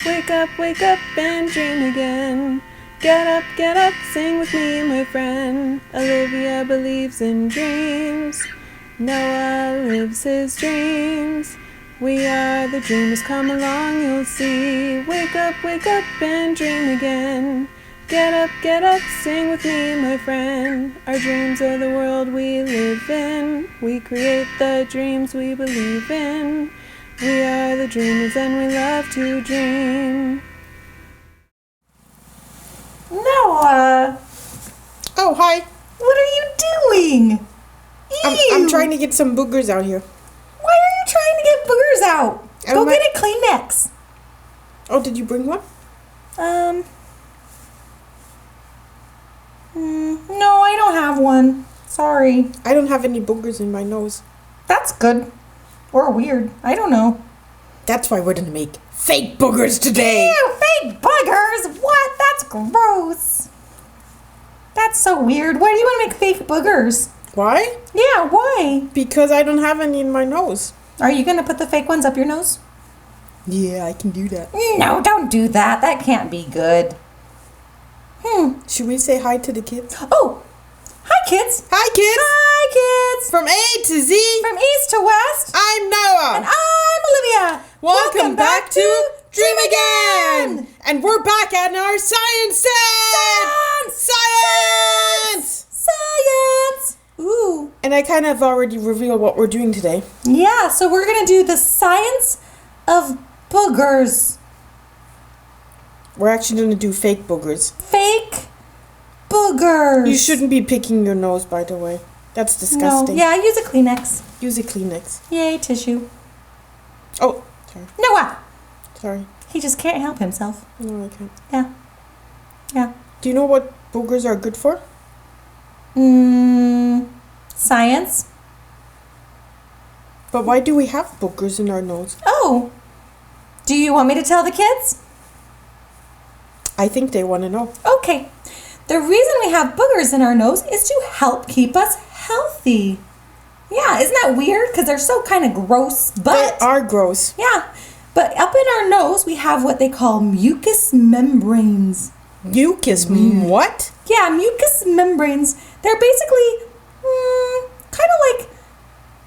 wake up and dream again. Get up, sing with me, my friend. Olivia believes in dreams. Noah lives his dreams. We are the dreamers, come along, you'll see. Wake up and dream again. Get up, sing with me, my friend. Our dreams are the world we live in. We create the dreams we believe in. We are the dreamers and we love to dream. Noah! Oh, hi. What are you doing? I'm trying to get some boogers out here. Why are you trying to get boogers out? Go get a Kleenex. Oh, did you bring one? No, I don't have one. Sorry. I don't have any boogers in my nose. That's good. Or weird. I don't know. That's why we're gonna make fake boogers today. Ew, fake boogers? What? That's gross. That's so weird. Why do you want to make fake boogers? Why? Yeah, why? Because I don't have any in my nose. Are you going to put the fake ones up your nose? Yeah, I can do that. No, don't do that. That can't be good. Should we say hi to the kids? Oh, hi, kids. Hi, kids. Hi, kids. From A to Z. From east to west. I'm Noah. And I'm Olivia. Welcome back to Dream Again. And we're back at our science set. Science. Ooh. And I kind of already revealed what we're doing today. Yeah, so we're going to do the science of boogers. We're actually going to do fake boogers. Fake boogers. You shouldn't be picking your nose, by the way. That's disgusting. No. Yeah, use a Kleenex. Use a Kleenex. Yay, tissue. Oh, sorry. Noah. Sorry. He just can't help himself. No, I can't. Yeah. Do you know what boogers are good for? Science. But why do we have boogers in our nose? Oh. Do you want me to tell the kids? I think they want to know. Okay. The reason we have boogers in our nose is to help keep us healthy. Yeah, isn't that weird? Because they're so kind of gross, but... They are gross. Yeah, but up in our nose, we have what they call mucous membranes. Mucus? What? Yeah, mucous membranes. They're basically kind of like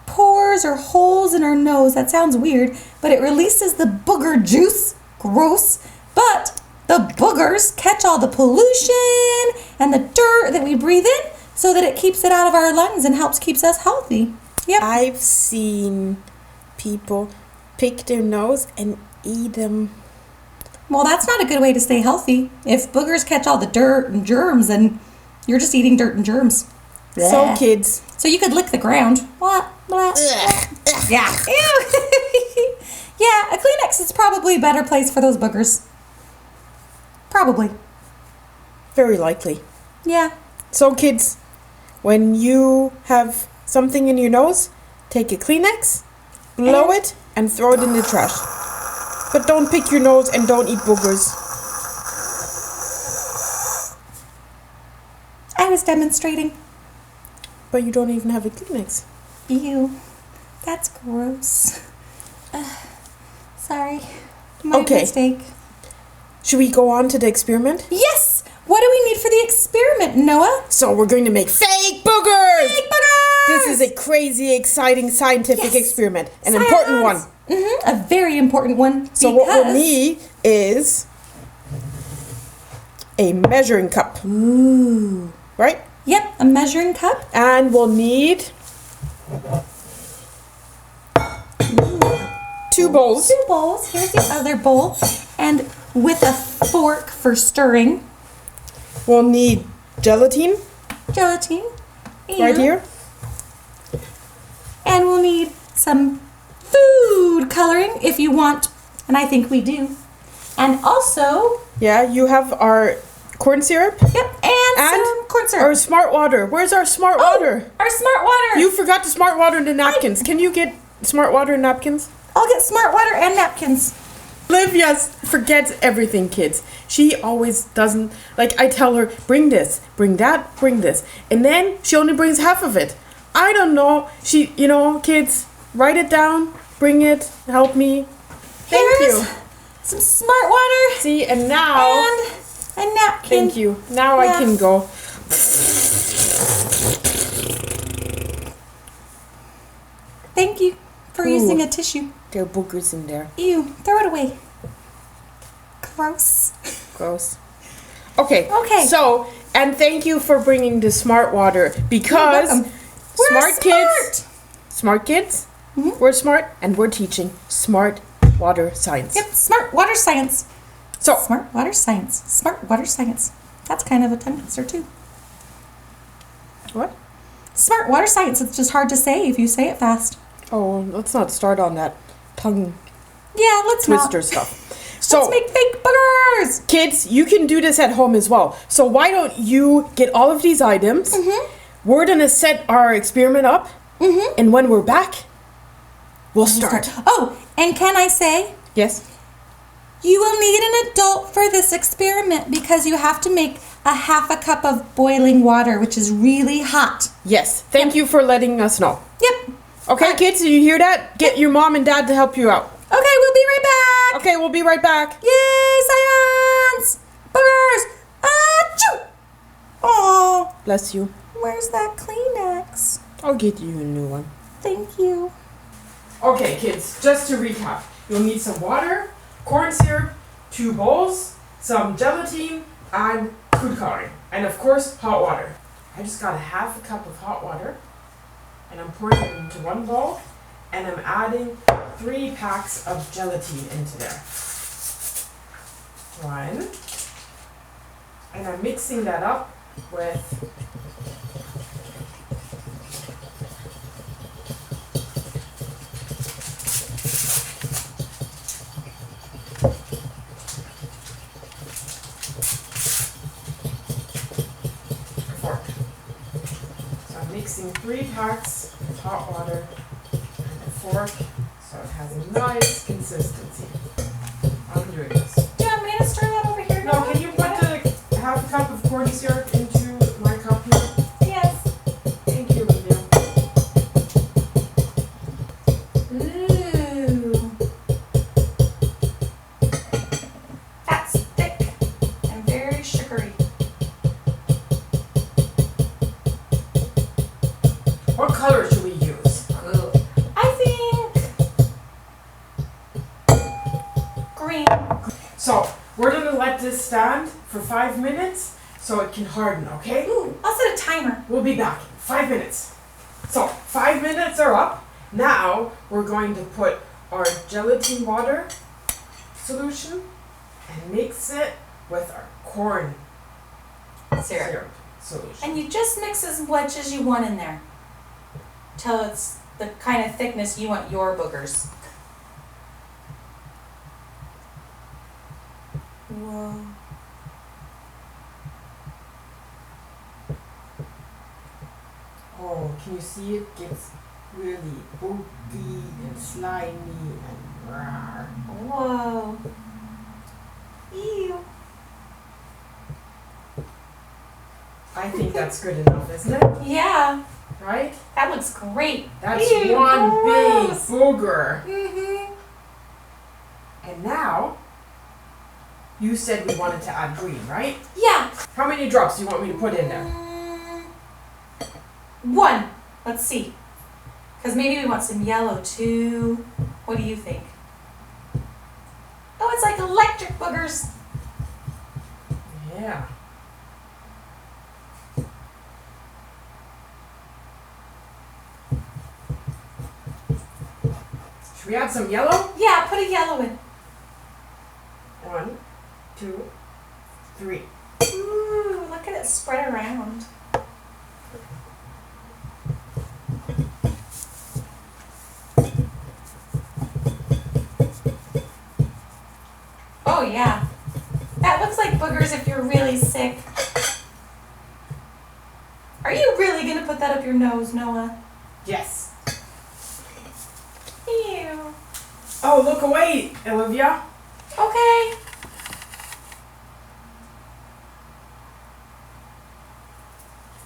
pores or holes in our nose. That sounds weird, but it releases the booger juice. Gross. But the boogers catch all the pollution and the dirt that we breathe in so that it keeps it out of our lungs and helps keeps us healthy. Yep. I've seen people pick their nose and eat them. Well, that's not a good way to stay healthy. If boogers catch all the dirt and germs, then you're just eating dirt and germs. So, Blech. kids. So you could lick the ground. What? Yeah. Ew. Yeah, a Kleenex is probably a better place for those boogers. Probably. Very likely. Yeah. So, kids, when you have something in your nose, take a Kleenex, blow it, and throw it in the trash. But don't pick your nose and don't eat boogers. I was demonstrating. But you don't even have a Kleenex. Ew. That's gross. Sorry. My Okay. mistake. Should we go on to the experiment? Yes! What do we need for the experiment, Noah? So we're going to make fake boogers! Fake boogers! This is a crazy, exciting scientific experiment. An important one. A very important one. So what we'll need is a measuring cup. Ooh. Right? Yep, a measuring cup. And we'll need 2 bowls. 2 bowls. Here's the other bowl. And with a fork for stirring. We'll need gelatine. Gelatine. Right here. And we'll need some food coloring if you want. And I think we do. And also... Yeah, you have our corn syrup. Yep, and some corn syrup. Our smart water. Where's our smart water? Our smart water. You forgot the smart water and the napkins. Can you get smart water and napkins? I'll get smart water and napkins. Olivia forgets everything, kids. She always doesn't, like, I tell her, bring this, bring that, bring this. And then she only brings half of it. I don't know. She, kids, write it down, bring it, help me. Thank you. some smart water, See, and now, and a napkin. thank you. Now I Yeah. can go. Thank you for Ooh. using a tissue. There are boogers in there. Ew, throw it away. Gross. Gross. Okay. Okay. So, and thank you for bringing the smart water because welcome. We're smart kids, Mhm. we're smart and we're teaching smart water science. Yep, smart water science. So, Smart water science. Smart water science. That's kind of a tongue twister too. what? Smart water science. It's just hard to say if you say it fast. Oh, let's not start on that tongue Yeah, let's twister not. stuff. Let's So, make fake boogers. kids, you can do this at home as well. So, why don't you get all of these items? We're going to set our experiment up. And when we're back, we'll start. Oh, and can I say, Yes? you will need an adult for this experiment because you have to make a half a cup of boiling water, which is really hot. Yes. Thank you for letting us know. Yep. Okay, kids, do you hear that? Get your mom and dad to help you out. Okay, we'll be right back. Okay, we'll be right back. Yay, science! Boogers! Achoo! Oh, Bless you. where's that Kleenex? I'll get you a new one. Thank you. Okay, kids, just to recap. You'll need some water, corn syrup, 2 bowls, some gelatin, and food coloring. And of course, hot water. I just got a half a cup of hot water, and I'm pouring it into 1 bowl, and I'm adding 3 packs of gelatin into there. 1. And I'm mixing that up with fork. So I'm mixing 3 packs with hot water and a fork so it has a nice consistency. I'm doing this. Do you want me to stir that over here? No, can you put the half a cup of corn syrup into my cup here? Yes. Thank you, Olivia. Ooh. That's thick and very sugary. What color should we use? Ooh. I think green. So, we're gonna let this stand for 5 minutes so it can harden, okay? Ooh, I'll set a timer. We'll be back in 5 minutes. So, 5 minutes are up. Now, we're going to put our gelatin water solution and mix it with our corn syrup solution. And you just mix as much as you want in there. Till it's the kind of thickness you want your boogers. Whoa. Oh, can you see it gets really boogy and slimy and rawr. Whoa. Ew. I think that's good enough, isn't it? Yeah, Right? that looks great. That's Ew, one big gross. booger. Mm-hmm. And now, you said we wanted to add green, right? Yeah. How many drops do you want me to put in there? 1. Let's see. Because maybe we want some yellow too. What do you think? Oh, it's like electric boogers. Yeah. Should we add some yellow? Yeah, put a yellow in. 1, 2, 3. Ooh, look at it spread around. Oh yeah. That looks like boogers if you're really sick. Are you really gonna put that up your nose, Noah? Yes. Ew. Oh, look away, Olivia. Okay.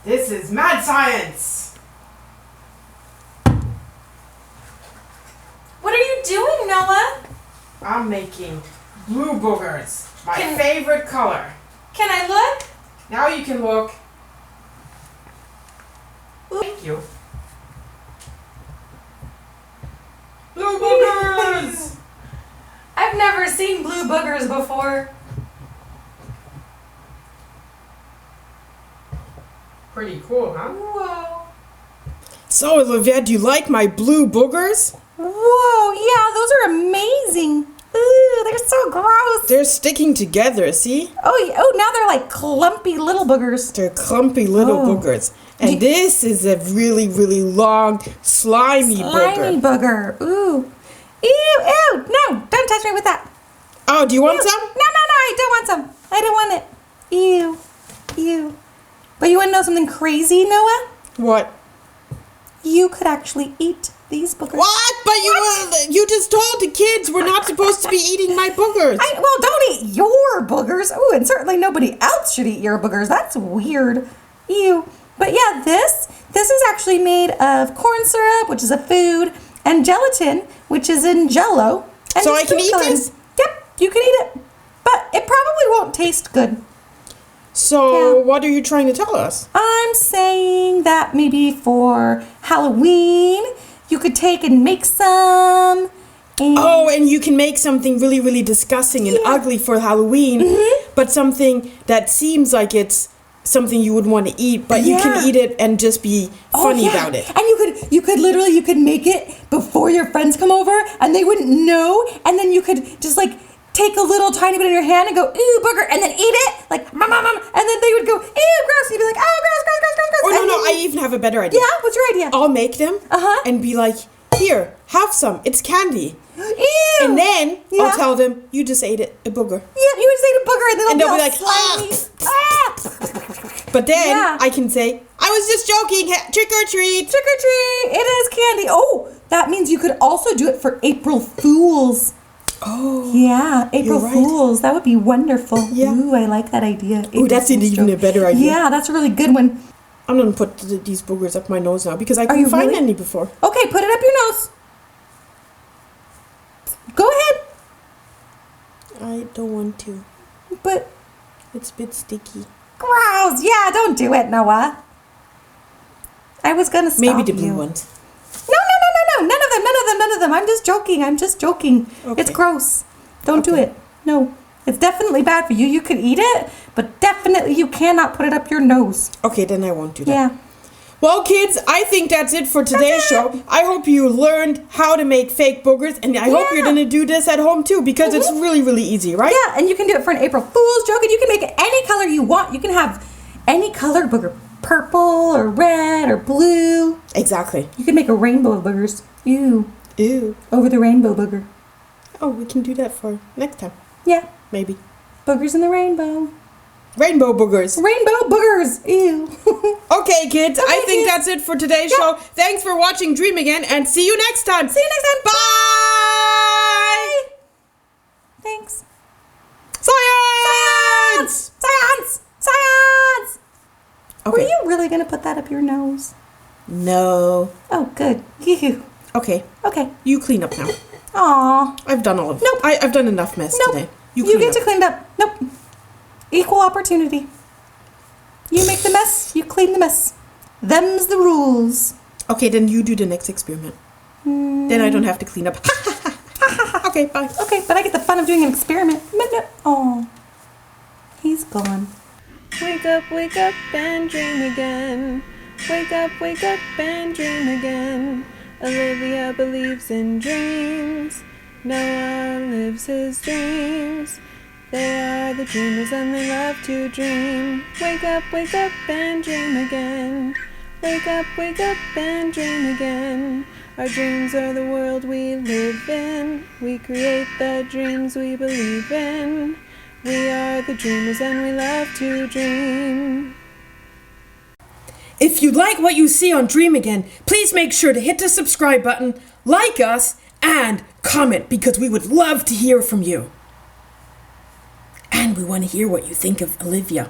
This is mad science. What are you doing, Noah? I'm making Blue boogers. My favorite color. Can I look? Now you can look. Thank you. Blue boogers! I've never seen blue boogers before. Pretty cool, huh? Whoa. So, Olivia, do you like my blue boogers? Whoa, yeah, those are amazing. Ooh, they're so gross. They're sticking together, see? Oh, now they're like clumpy little boogers. They're clumpy little Oh. boogers. And this is a really, really long, slimy Slimy booger. booger. Ooh. Ew. No, don't touch me with that. Oh, do you want Ew. some? No, I don't want some. I don't want it. Ew. But you want to know something crazy, Noah? What? You could actually eat these boogers. What? But you just told the kids we're not supposed to be eating my boogers. Well, don't eat your boogers. Ooh, and certainly nobody else should eat your boogers. That's weird. Ew. But yeah, this is actually made of corn syrup, which is a food, and gelatin, which is in Jell-O. And So just I can food eat coloring. this? Yep, you can eat it. But it probably won't taste good. So, Yeah. what are you trying to tell us? I'm saying that maybe for Halloween, you could take and make some. And Oh, and you can make something really, really disgusting and Yeah. ugly for Halloween, but something that seems like it's something you would want to eat, but you Yeah. can eat it and just be funny yeah. about it. And you could literally make it before your friends come over and they wouldn't know, and then you could just like take a little tiny bit in your hand and go, ew, booger, and then eat it, like, mom, and then they would go, ew, gross, and you'd be like, oh, gross. Oh, no, And no, then I even have a better idea. Yeah, what's your idea? I'll make them Uh-huh. and be like, here, have some. It's candy. Ew. And then Yeah. I'll tell them, you just ate it, a booger. Yeah, you would say to booger, and then And they'll they'll be be all like, slimy. Ah! But then Yeah. I can say, I was just joking, trick or treat. Trick or treat, it is candy. Oh, that means you could also do it for April Fools. Oh. Yeah, April You're right. Fools. That would be wonderful. Yeah. Ooh, I like that idea. Ooh, April that's Fool's even a joke. better idea. Yeah, that's a really good one. I'm going to put these boogers up my nose now because I you couldn't find really? any before. Okay, put it up your nose. Go ahead. I don't want to. But It's a bit sticky. gross. Yeah, don't do it, Noah. I was gonna stop Maybe the blue you. ones. No. None of them. I'm just joking. Okay. It's gross. Don't do Okay. it. No. It's definitely bad for you. You could eat it, but definitely you cannot put it up your nose. Okay, then I won't do that. Yeah. Well, kids, I think that's it for today's show. I hope you learned how to make fake boogers, and I hope you're Yeah. going to do this at home too because it's really, really easy, right? Yeah, and you can do it for an April Fool's joke, and you can make it any color you want. You can have any color booger, purple or red or blue. Exactly. You can make a rainbow of boogers. Ew, Ew. over the rainbow booger. Oh, we can do that for next time, Yeah, maybe. boogers in the rainbow. Rainbow boogers. Rainbow boogers. Ew. Okay, kids, I Okay, think kids. that's it for today's show. Thanks for watching Dream Again, and see you next time. See you next time. Bye! Thanks. Science! Science! Were Okay. you really going to put that up your nose? No. Oh, good. Ew. Okay, Okay. you clean up now. Aw. I've done all of Nope. I've done enough mess Nope. today. You clean get up. to clean it up. Nope. Equal opportunity. You make the mess, you clean the mess. Them's the rules. Okay, then you do the next experiment. Then I don't have to clean up. Okay, bye. Okay, but I get the fun of doing an experiment. Oh, he's gone. Wake up and dream again. Wake up and dream again. Olivia believes in dreams. Noah lives his dreams. They are the dreamers and they love to dream. Wake up and dream again. Wake up and dream again. Our dreams are the world we live in. We create the dreams we believe in. We are the dreamers and we love to dream. If you like what you see on Dream Again, please make sure to hit the subscribe button, like us, and comment because we would love to hear from you. And we want to hear what you think of Olivia.